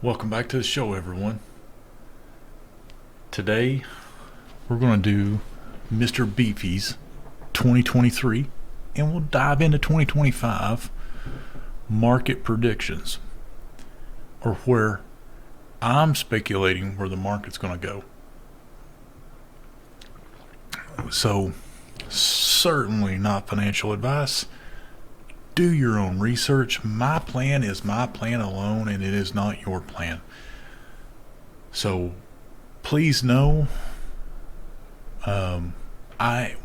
Welcome back to the show, everyone. Today, we're going to do Mr. Beefy's 2023, and we'll dive into 2025 market predictions, or where I'm speculating where the market's going to go. So, certainly not financial advice. Do your own research. My plan is my plan alone, and it is not your plan. So please know,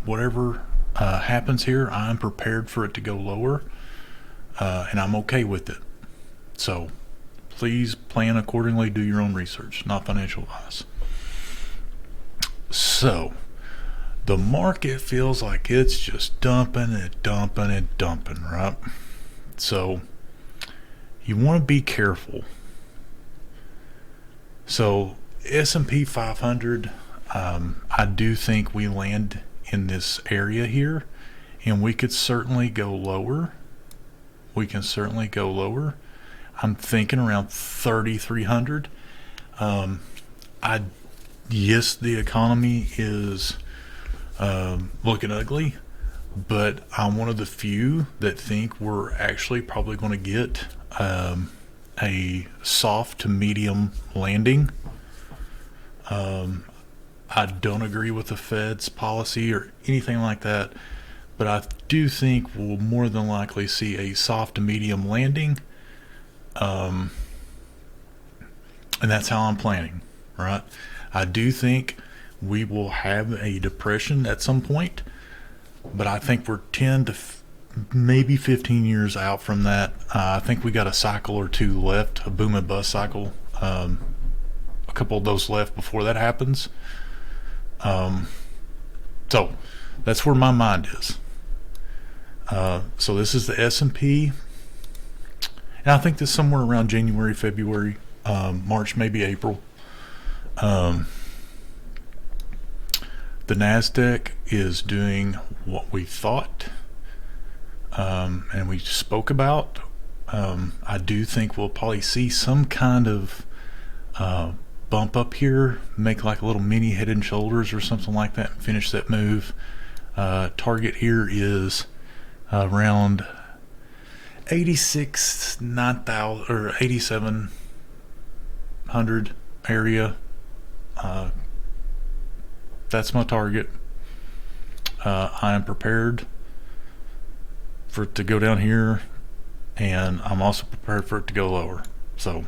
whatever happens here, I'm prepared for it to go lower, and I'm okay with it. So please plan accordingly. Do your own research, not financial advice. So the market feels like it's just dumping and dumping and dumping, right? So you want to be careful. So S&P 500, I do think we land in this area here, and we could certainly go lower. I'm thinking around 3,300. Yes, the economy is looking ugly, but I'm one of the few that think we're actually probably going to get a soft to medium landing. I don't agree with the Fed's policy or anything like that, but I do think we'll more than likely see a soft to medium landing, and that's how I'm planning, right? I do think we will have a depression at some point, but I think we're 10 to maybe 15 years out from that. I think we got a cycle or two left, a boom and bust cycle, a couple of those left before that happens. So that's where my mind is. So this is the S&P, and I think this is somewhere around January, February, March, maybe April. The NASDAQ is doing what we thought, and we spoke about. I do think we'll probably see some kind of bump up here, make like a little mini Head and Shoulders or something like that, and finish that move. Target here is around 9,000 or 8,700 area. That's my target. I am prepared for it to go down here, and I'm also prepared for it to go lower. So,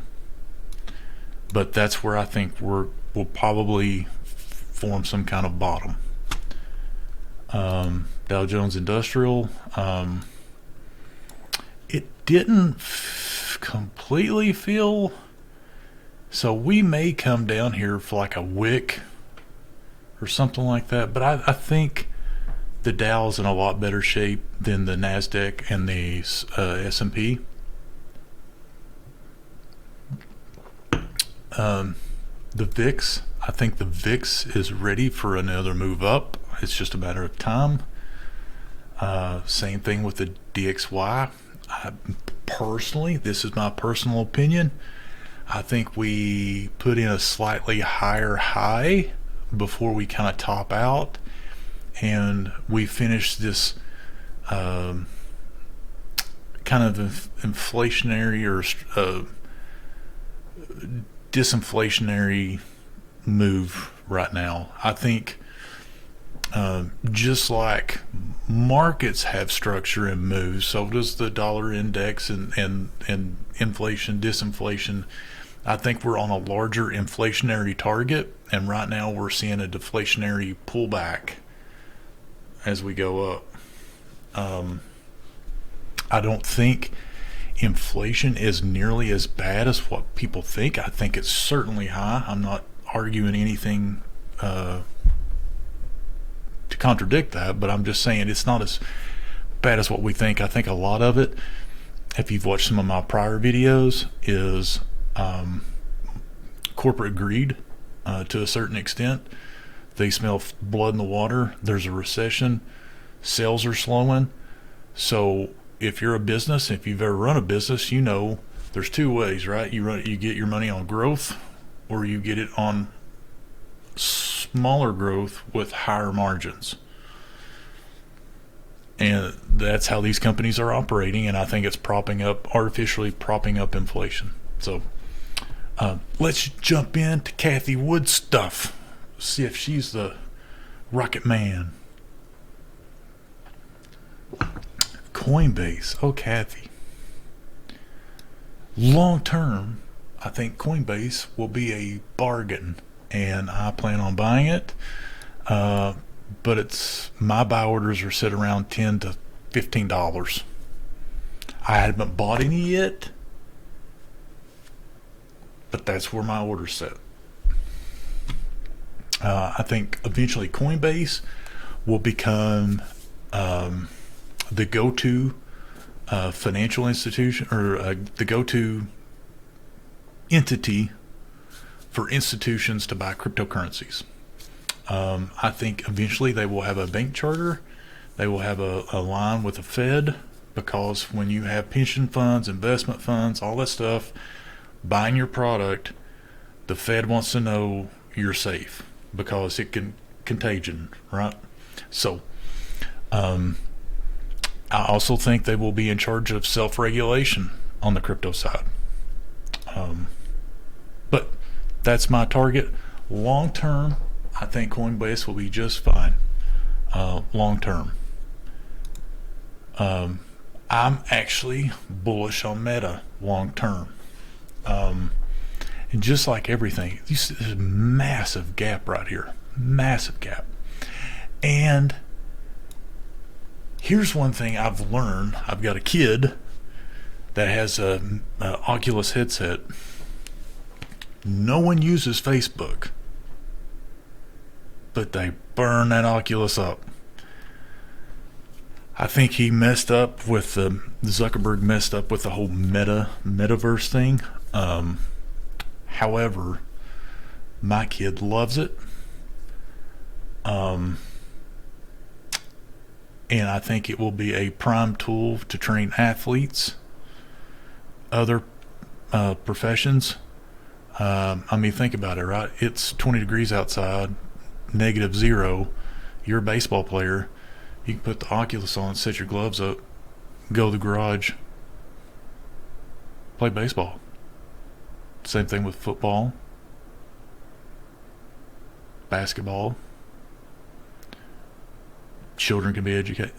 but that's where I think we'll probably form some kind of bottom. Dow Jones Industrial, it didn't completely feel, so we may come down here for like a wick or something like that, but I think the Dow's in a lot better shape than the NASDAQ and the S&P. The VIX, I think the VIX is ready for another move up. It's just a matter of time. Same thing with the DXY. Personally, this is my personal opinion, I think we put in a slightly higher high before we kind of top out, and we finish this kind of inflationary or disinflationary move right now. I think just like markets have structure and move, so does the dollar index and inflation, disinflation. I think we're on a larger inflationary target, and right now we're seeing a deflationary pullback as we go up. I don't think inflation is nearly as bad as what people think. I think it's certainly high. I'm not arguing anything to contradict that, but I'm just saying it's not as bad as what we think. I think a lot of it, if you've watched some of my prior videos, is corporate greed to a certain extent. They smell blood in the water. There's a recession. Sales are slowing. So if you're a business, if you've ever run a business, you know there's two ways, right? You get your money on growth, or you get it on smaller growth with higher margins. And that's how these companies are operating, and I think it's artificially propping up inflation. So let's jump into Kathy Wood stuff. See if she's the rocket man. Coinbase. Oh, Kathy. Long term, I think Coinbase will be a bargain, and I plan on buying it. But my buy orders are set around $10 to $15. I haven't bought any yet, but that's where my order's set. I think eventually Coinbase will become the go-to financial institution, or the go-to entity for institutions to buy cryptocurrencies. I think eventually they will have a bank charter. They will have a line with the Fed, because when you have pension funds, investment funds, all that stuff, buying your product, the Fed wants to know you're safe, because it can contagion, right? So I also think they will be in charge of self-regulation on the crypto side. But that's my target. Long term, I think Coinbase will be just fine. Long term, I'm actually bullish on Meta long term. And just like everything, there's a massive gap right here. Massive gap. And here's one thing I've learned. I've got a kid that has a Oculus headset. No one uses Facebook, but they burn that Oculus up. I think he messed up with Zuckerberg messed up with the whole metaverse thing. However, my kid loves it. And I think it will be a prime tool to train athletes, other professions. I mean, think about it, right? It's 20 degrees outside, -0. You're a baseball player. You can put the Oculus on, set your gloves up, go to the garage, play baseball. Same thing with football, basketball. Children can be educated.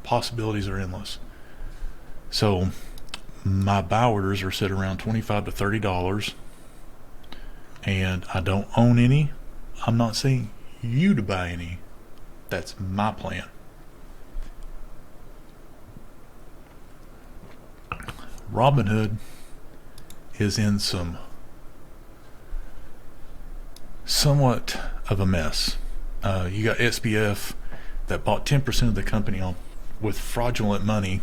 Possibilities are endless. So my buy orders are set around $25 to $30, and I don't own any. I'm not saying you to buy any. That's my plan. Robinhood is in somewhat of a mess. You got SBF that bought 10% of the company on with fraudulent money,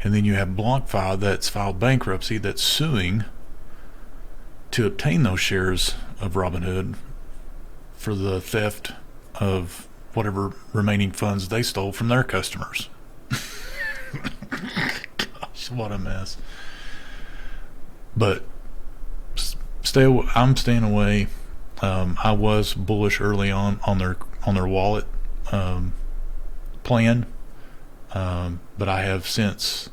and then you have BlockFi that's filed bankruptcy, that's suing to obtain those shares of Robinhood for the theft of whatever remaining funds they stole from their customers. Gosh, what a mess. But I'm staying away. I was bullish early on their wallet plan, but I have since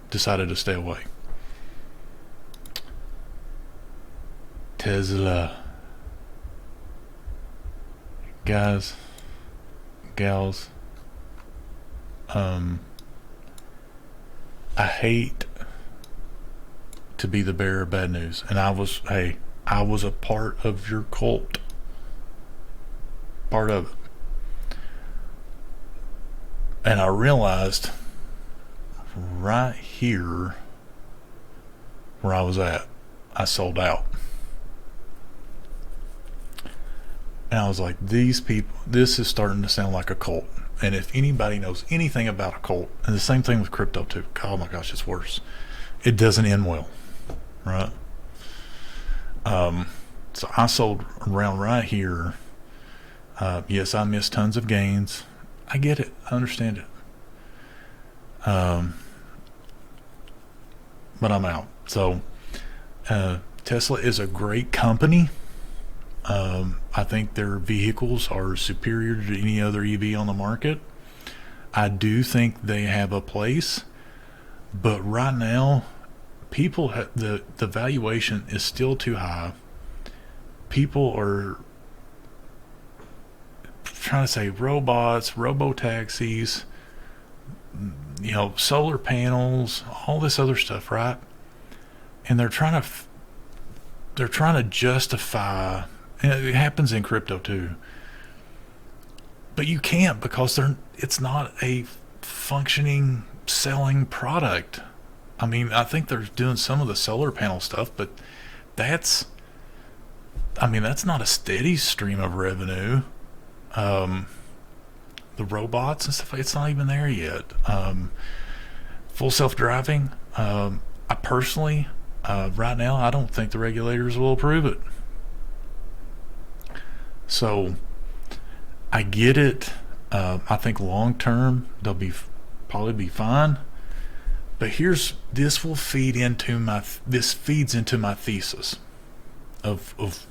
decided to stay away. Tesla. Guys, gals, I hate to be the bearer of bad news, and I was a part of your cult, part of it, and I realized right here where I was at, I sold out. And I was like, these people, this is starting to sound like a cult. And if anybody knows anything about a cult, and the same thing with crypto too, oh my gosh, it's worse. It doesn't end well, right? So I sold around right here. Yes, I missed tons of gains. I get it. I understand it. but I'm out. So Tesla is a great company. I think their vehicles are superior to any other EV on the market. I do think they have a place, but right now, the valuation is still too high. People are trying to say robots, robo-taxis, solar panels, all this other stuff, right? And they're trying to justify, and it happens in crypto too. But you can't, because it's not a functioning selling product. I mean, I think they're doing some of the solar panel stuff, but that's not a steady stream of revenue. The robots and stuff, it's not even there yet. Full self-driving, I personally, right now, I don't think the regulators will approve it. So I get it. I think long term they'll probably be fine. But this feeds into my thesis of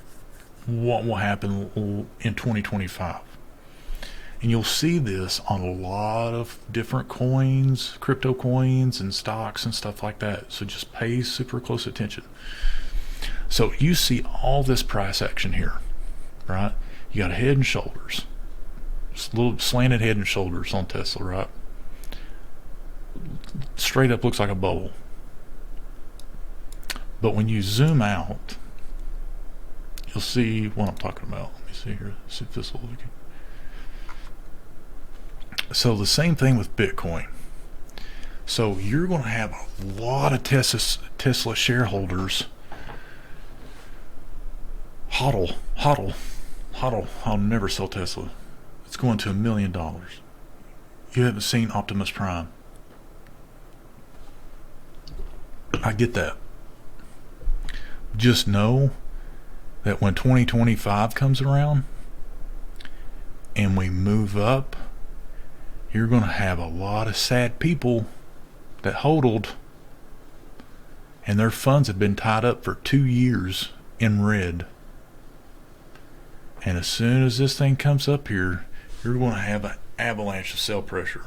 what will happen in 2025. And you'll see this on a lot of different coins, crypto coins and stocks and stuff like that. So just pay super close attention. So you see all this price action here, right? You got a head and shoulders. Just a little slanted head and shoulders on Tesla, right? Straight up looks like a bowl. But when you zoom out, you'll see what I'm talking about. Let me see here. See if this will look. So the same thing with Bitcoin. So you're going to have a lot of Tesla shareholders hodl. I'll never sell Tesla. It's going to $1 million. You haven't seen Optimus Prime. I get that. Just know that when 2025 comes around and we move up, you're going to have a lot of sad people that hodled, and their funds have been tied up for 2 years in red. And as soon as this thing comes up here, you're going to have an avalanche of sell pressure.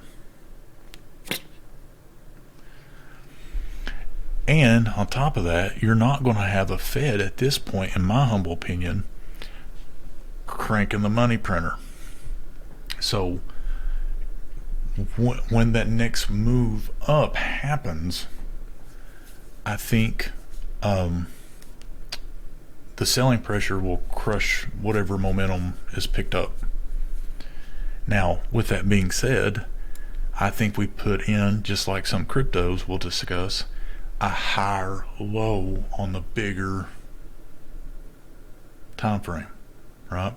And on top of that, you're not going to have a Fed at this point, in my humble opinion, cranking the money printer. So when that next move up happens, I think the selling pressure will crush whatever momentum is picked up. Now, with that being said, I think we put in, just like some cryptos we'll discuss, a higher low on the bigger time frame, right?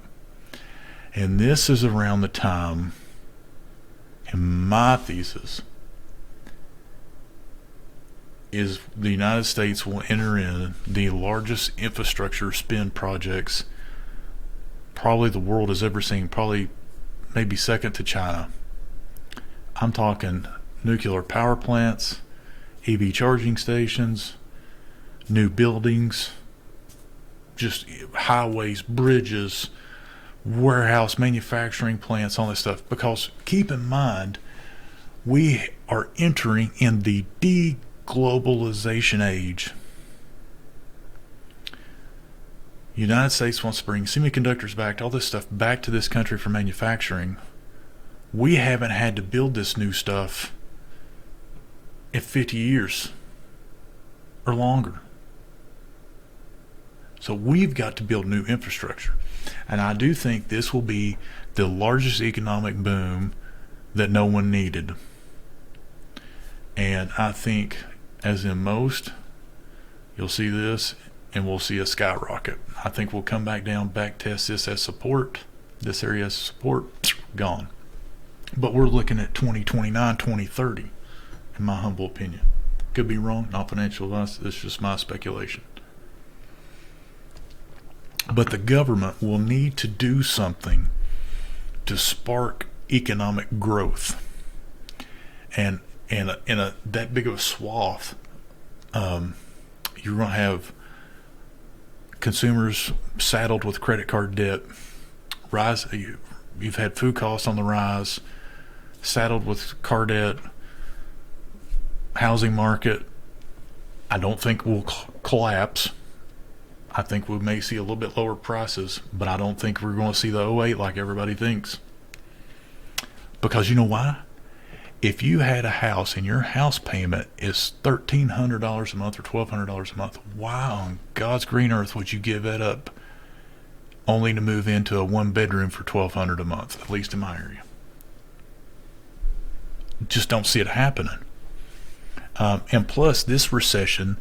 And this is around the time, in my thesis, is the United States will enter in the largest infrastructure spend projects probably the world has ever seen, probably maybe second to China. I'm talking nuclear power plants, EV charging stations, new buildings, just highways, bridges, warehouse, manufacturing plants, all this stuff. Because keep in mind, we are entering in the deglobalization age. United States wants to bring semiconductors back, all this stuff back to this country for manufacturing. We haven't had to build this new stuff in 50 years or longer. So we've got to build new infrastructure. And I do think this will be the largest economic boom that no one needed. And I think, as in most, you'll see this and we'll see a skyrocket. I think we'll come back down, back test this as support, this area as support, gone. But we're looking at 2029, 2030, in my humble opinion. Could be wrong, not financial advice, it's just my speculation. But the government will need to do something to spark economic growth. And in that big of a swath, You're going to have consumers saddled with credit card debt. You've had food costs on the rise, saddled with car debt. Housing market, I don't think will collapse. I think we may see a little bit lower prices, but I don't think we're going to see the '08 like everybody thinks. Because you know why? If you had a house and your house payment is $1,300 a month or $1,200 a month, why on God's green earth would you give that up only to move into a one bedroom for $1,200 a month, at least in my area? Just don't see it happening. And plus, this recession,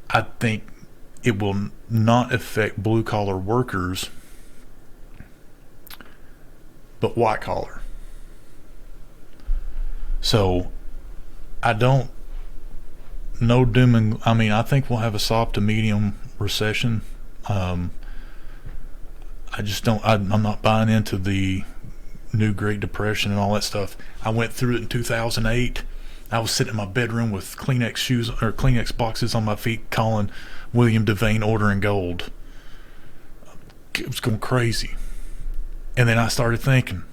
I think it will not affect blue collar workers, but white collar. So I don't know doom and I mean I think we'll have a soft to medium recession. I just don't. I'm not buying into the new Great Depression and all that stuff. I went through it in 2008. I was sitting in my bedroom with Kleenex shoes or Kleenex boxes on my feet, calling William Devane ordering gold. It was going crazy. And then I started thinking,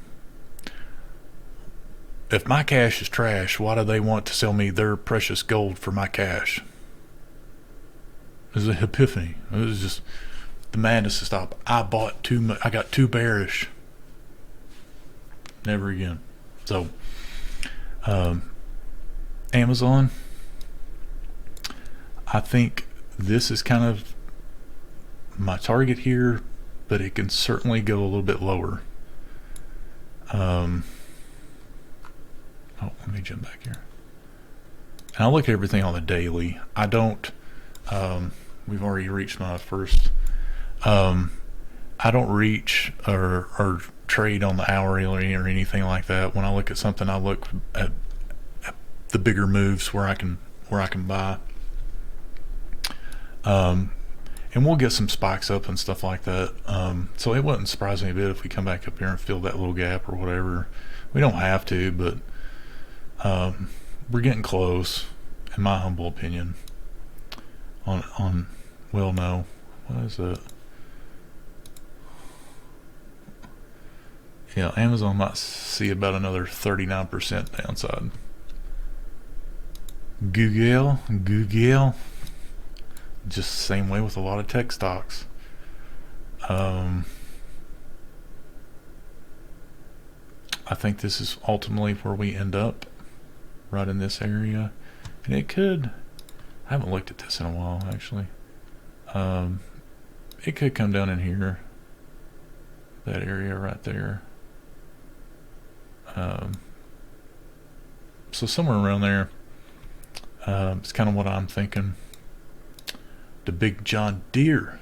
if my cash is trash, why do they want to sell me their precious gold for my cash? It was an epiphany. It was just the madness to stop. I got too bearish. Never again. So, Amazon, I think this is kind of my target here, but it can certainly go a little bit lower. Let me jump back here. And I'll look at everything on the daily. I don't, we've already reached my first, I don't reach or trade on the hourly or anything like that. When I look at something, I look at the bigger moves where I can buy. And we'll get some spikes up and stuff like that. So it wouldn't surprise me a bit if we come back up here and fill that little gap or whatever. We don't have to, but we're getting close, in my humble opinion. On well, no, what is that? Yeah, Amazon might see about another 39% downside. Google, just the same way with a lot of tech stocks. I think this is ultimately where we end up, right in this area, and it could. I haven't looked at this in a while, actually. It could come down in here, that area right there. So somewhere around there. It's kind of what I'm thinking. The big John Deere.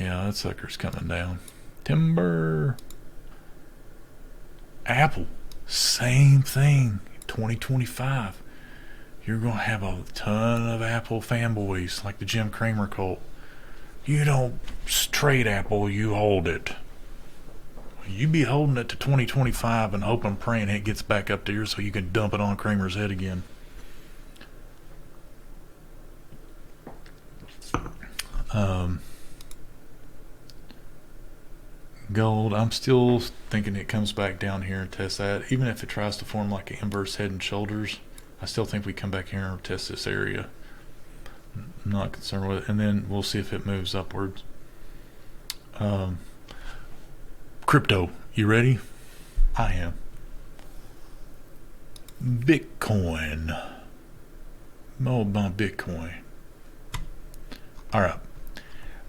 Yeah, that sucker's coming down. Timber. Apple. Same thing. 2025. You're going to have a ton of Apple fanboys like the Jim Cramer cult. You don't trade Apple, you hold it. You be holding it to 2025 and hoping, praying it gets back up there so you can dump it on Kramer's head again. Gold, I'm still thinking it comes back down here and tests that. Even if it tries to form like an inverse head and shoulders, I still think we come back here and test this area. I'm not concerned with it. And then we'll see if it moves upwards. Crypto, you ready? I am. Bitcoin. Oh, my Bitcoin. Alright.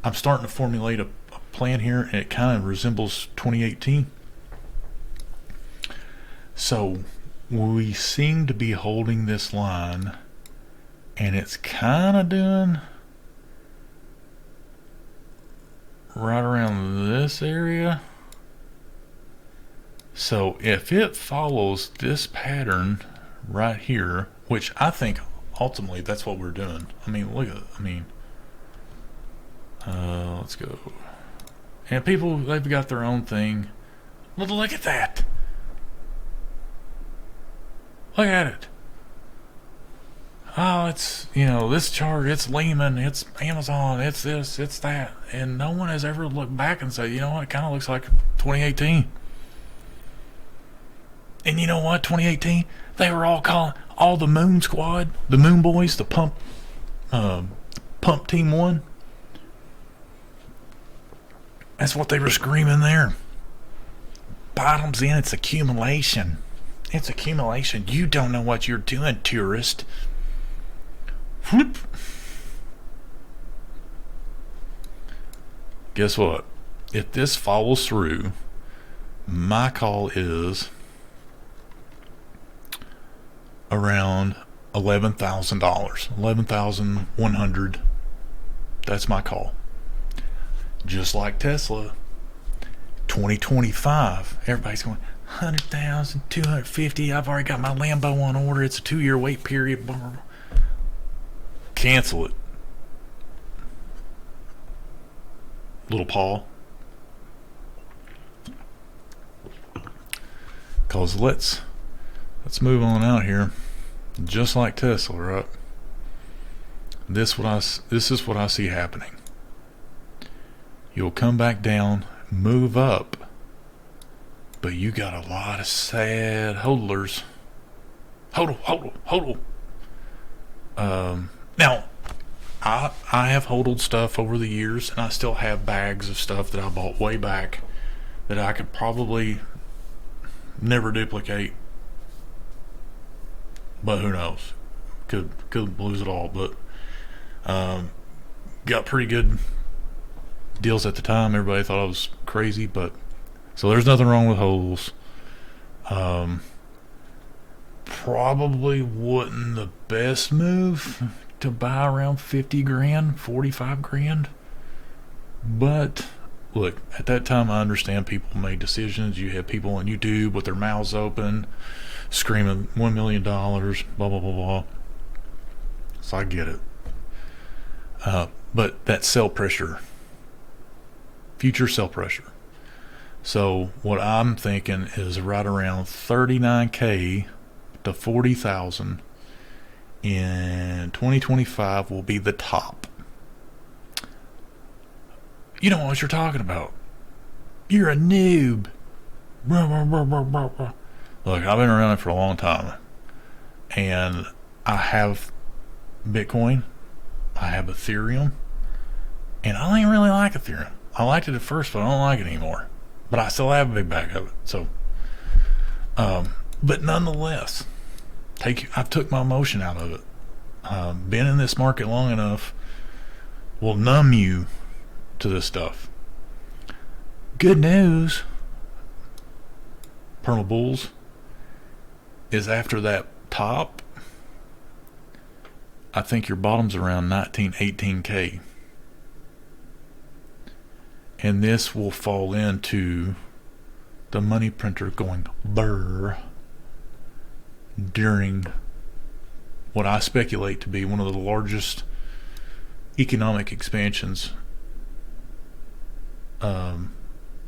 I'm starting to formulate a plan here, and it kind of resembles 2018. So, we seem to be holding this line, and it's kind of doing right around this area. So if it follows this pattern right here, which I think ultimately that's what we're doing. I mean, look at it. I mean, let's go. And people, they've got their own thing. Look at that. Look at it. Oh, it's, this chart, it's Lehman, it's Amazon, it's this, it's that. And no one has ever looked back and said, you know what, it kind of looks like 2018. And you know what, 2018, they were all calling, all the Moon Squad, the Moon Boys, the Pump Team 1. That's what they were screaming there. Bottoms in, it's accumulation. It's accumulation. You don't know what you're doing, tourist. Whoop. Guess what? If this follows through, my call is around $11,000, $11,100. That's my call. Just like Tesla, 2025. Everybody's going 100,000, 250. I've already got my Lambo on order. It's a 2-year wait period. Cancel it. Little Paul. Cause let's move on out here. Just like Tesla, right? This is what I see happening. You'll come back down, move up, but you got a lot of sad hodlers. Hodl. Now, I have hodled stuff over the years, and I still have bags of stuff that I bought way back that I could probably never duplicate. But who knows? Could lose it all. But got pretty good deals at the time. Everybody thought I was crazy, but so there's nothing wrong with holes. Probably wasn't the best move to buy around 50 grand, 45 grand. But look, at that time, I understand people made decisions. You had people on YouTube with their mouths open, screaming $1 million, blah, blah, blah, blah. So I get it. But that sell pressure, future sell pressure. So what I'm thinking is right around 39K to 40,000 in 2025 will be the top. You don't know what you're talking about. You're a noob. Look, I've been around it for a long time, and I have Bitcoin, I have Ethereum, and I don't even really like Ethereum. I liked it at first, but I don't like it anymore. But I still have a big bag of it. So, but nonetheless, I've took my emotion out of it. Been in this market long enough will numb you to this stuff. Good news, Perma Bulls, is after that top, I think your bottom's around 18K. And this will fall into the money printer going brr during what I speculate to be one of the largest economic expansions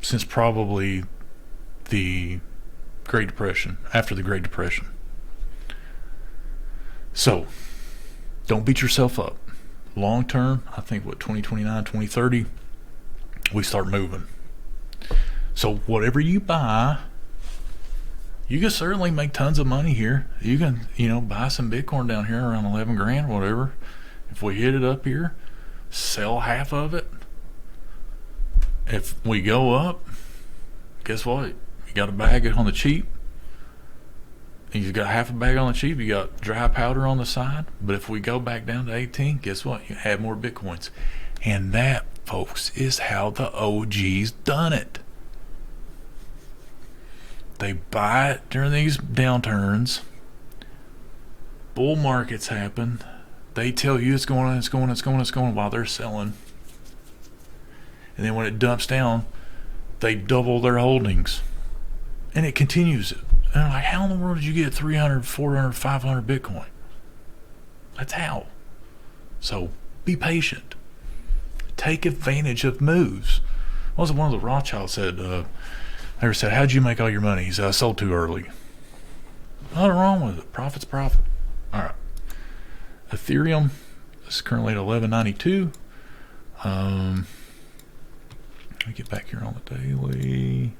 since probably the Great Depression, after the Great Depression. So, don't beat yourself up. Long term, I think 2029, 2030, we start moving. So whatever you buy, you can certainly make tons of money here. You can, buy some Bitcoin down here around 11 grand, whatever. If we hit it up here, sell half of it. If we go up, guess what? You got a bag on the cheap. You got half a bag on the cheap. You got dry powder on the side. But if we go back down to 18, guess what? You have more Bitcoins. And that, folks, is how the OGs done it. They buy it during these downturns. Bull markets happen. They tell you it's going while they're selling. And then when it dumps down, they double their holdings. And it continues it. And I'm like, how in the world did you get 300, 400, 500 Bitcoin? That's how. So be patient. Take advantage of moves. What was it one of the Rothschilds said? They said, how'd you make all your money? He said, I sold too early. Nothing wrong with it. Profit's profit. All right. Ethereum is currently at 1192. Let me get back here on the daily.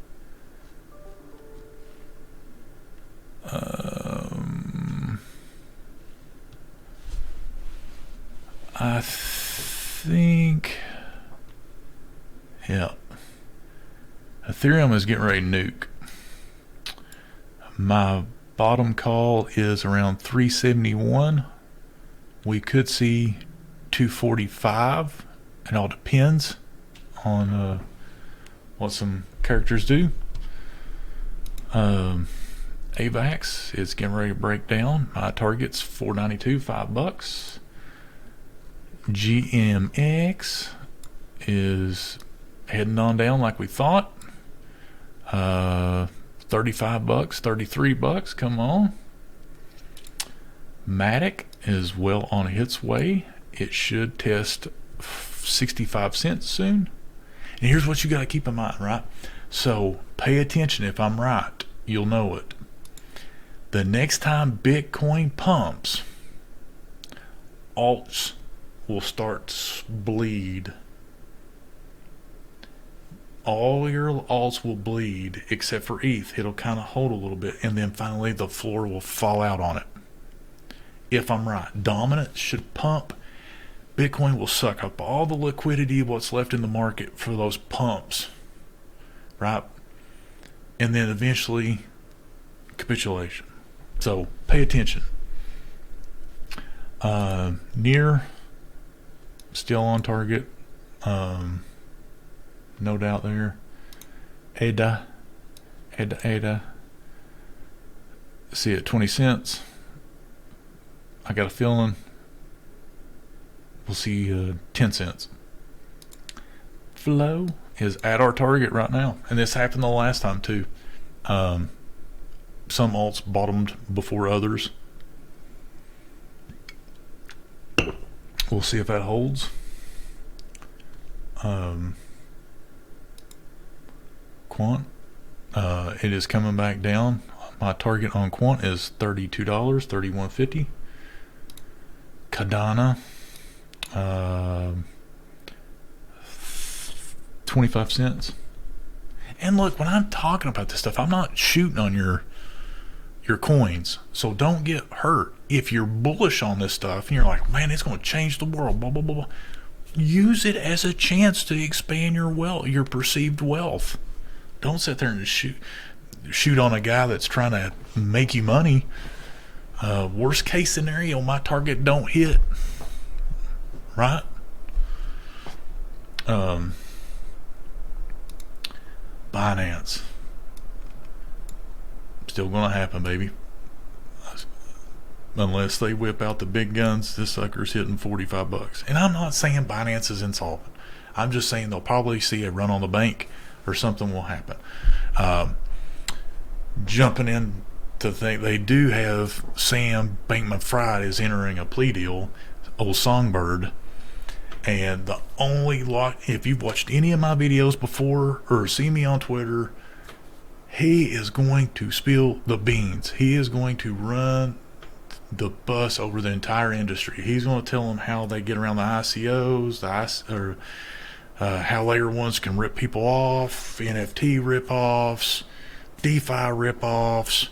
I think, yeah, Ethereum is getting ready to nuke. My bottom call is around 371. We could see 245. It all depends on what some characters do. AVAX is getting ready to break down. My target's 492, $5. GMX is heading on down like we thought. $35, $33. Come on. Matic is well on its way. It should test 65 cents soon. And here's what you got to keep in mind, right? So pay attention. If I'm right, you'll know it. The next time Bitcoin pumps, alts will start to bleed. All your alts will bleed except for ETH. It'll kind of hold a little bit, and then finally the floor will fall out on it. If I'm right, dominant should pump. Bitcoin will suck up all the liquidity of what's left in the market for those pumps, right? And then eventually capitulation. So pay attention. Near still on target. No doubt there. ADA. See it 20 cents. I got a feeling we'll see 10 cents. Flow is at our target right now, and this happened the last time too. Some alts bottomed before others. We'll see if that holds. Quant, it is coming back down. My target on Quant is $32, $31.50. Cardano, 25 cents. And look, when I'm talking about this stuff, I'm not shooting on your coins, so don't get hurt. If you're bullish on this stuff and you're like, man, it's going to change the world, blah blah blah blah, use it as a chance to expand your wealth, your perceived wealth. Don't sit there and shoot on a guy that's trying to make you money. Worst case scenario, my target don't hit, right? Binance, still gonna happen, baby. Unless they whip out the big guns, this sucker's hitting $45. And I'm not saying Binance is insolvent. I'm just saying they'll probably see a run on the bank or something will happen. Jumping in to think they do have Sam Bankman-Fried is entering a plea deal, old Songbird. And the only if you've watched any of my videos before or seen me on Twitter, he is going to spill the beans. He is going to run the bus over the entire industry. He's going to tell them how they get around the ICOs, how layer ones can rip people off, NFT rip-offs, DeFi rip-offs,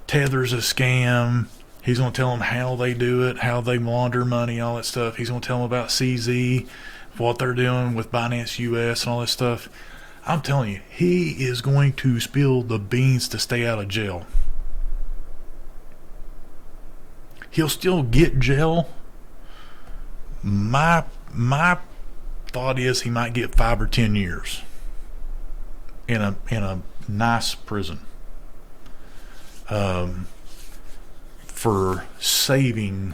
Tether's a scam. He's going to tell them how they do it, how they launder money, all that stuff. He's going to tell them about CZ, what they're doing with Binance US and all that stuff. I'm telling you, he is going to spill the beans to stay out of jail. He'll still get jail. My thought is he might get 5 or 10 years in a nice prison for saving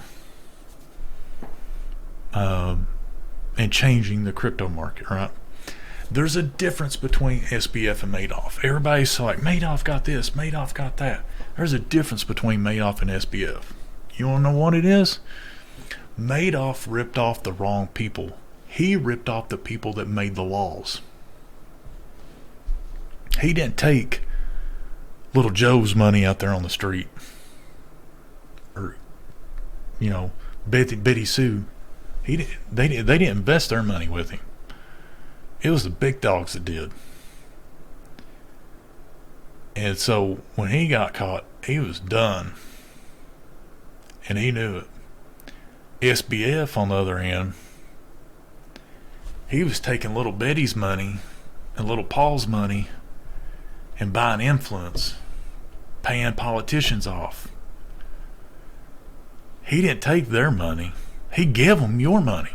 and changing the crypto market, right? There's a difference between SBF and Madoff. Everybody's like, Madoff got this, Madoff got that. There's a difference between Madoff and SBF. You want to know what it is? Madoff ripped off the wrong people. He ripped off the people that made the laws. He didn't take little Joe's money out there on the street. or Betty Sue. They didn't invest their money with him. It was the big dogs that did. And so when he got caught, he was done. And he knew it. SBF, on the other hand, he was taking little Betty's money and little Paul's money and buying influence, paying politicians off. He didn't take their money. He gave them your money.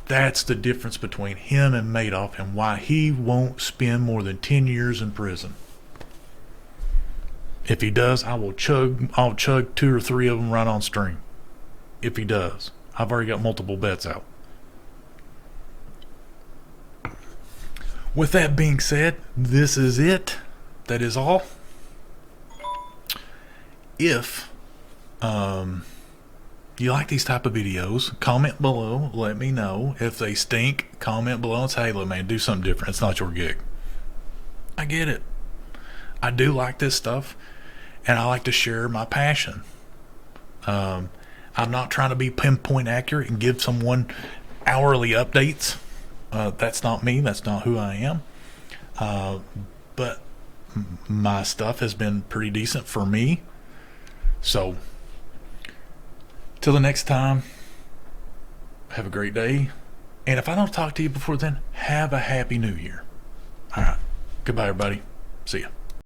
That's the difference between him and Madoff, and why he won't spend more than 10 years in prison. If he does, I'll chug 2 or 3 of them right on stream. If he does. I've already got multiple bets out. With that being said, this is it. That is all. If you like these type of videos, comment below. Let me know. If they stink, comment below and say, hey, look, man, do something different. It's not your gig. I get it. I do like this stuff, and I like to share my passion. I'm not trying to be pinpoint accurate and give someone hourly updates. That's not me. That's not who I am. But my stuff has been pretty decent for me. So, till the next time, have a great day. And if I don't talk to you before then, have a happy new year. All right. Goodbye, everybody. See ya.